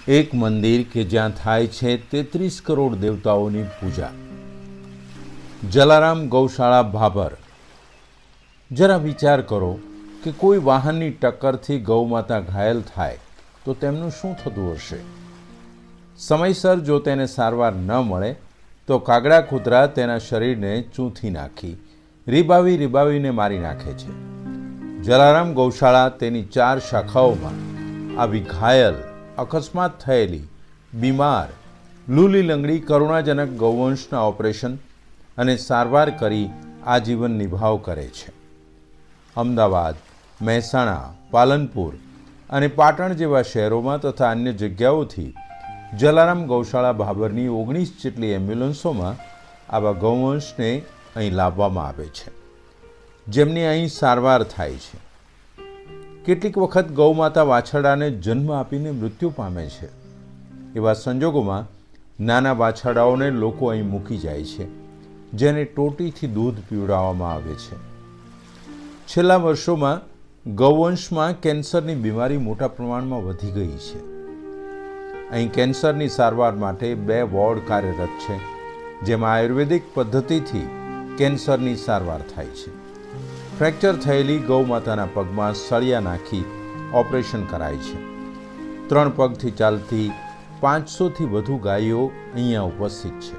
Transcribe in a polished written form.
એક મંદિર કે જ્યાં થાય છે 33 કરોડ દેવતાઓની પૂજા. જલારામ ગૌશાળા ભાભર. જરા વિચાર કરો કે કોઈ વાહનની ટક્કરથી ગૌમાતા ઘાયલ થાય તો તેમનું શું થતું હશે? સમયસર જો તેને સારવાર ન મળે તો કાગડા કૂતરા તેના શરીરને ચૂંથી નાખી રીબાવીને મારી નાખે છે. જલારામ ગૌશાળા તેની 4 શાખાઓમાં આવી ઘાયલ, અકસ્માત થયેલી, બીમાર, લૂલી લંગડી કરુણાજનક ગૌવંશના ઓપરેશન અને સારવાર કરી આજીવન નિભાવ કરે છે. અમદાવાદ, મહેસાણા, પાલનપુર અને પાટણ જેવા શહેરોમાં તથા અન્ય જગ્યાઓથી જલારામ ગૌશાળા ભાભરની 19 જેટલી એમ્બ્યુલન્સોમાં આવા ગૌવંશને અહીં લાવવામાં આવે છે, જેમની અહીં સારવાર થાય છે. કેટલીક વખત ગૌમાતા વાછરડાને જન્મ આપીને મૃત્યુ પામે છે. એવા સંજોગોમાં નાના વાછરડાઓને લોકો અહીં મૂકી જાય છે, જેને ટોટીથી દૂધ પીવડાવવામાં આવે છે. છેલ્લા વર્ષોમાં ગૌવંશમાં કેન્સરની બીમારી મોટા પ્રમાણમાં વધી ગઈ છે. અહીં કેન્સરની સારવાર માટે 2 વોર્ડ કાર્યરત છે, જેમાં આયુર્વેદિક પદ્ધતિથી કેન્સરની સારવાર થાય છે. ફ્રેક્ચર થયેલી ગૌમાતાના પગમાં સળિયા નાખી ઓપરેશન કરાય છે. 3 પગથી ચાલતી 500થી વધુ ગાયો અહીંયા ઉપસ્થિત છે.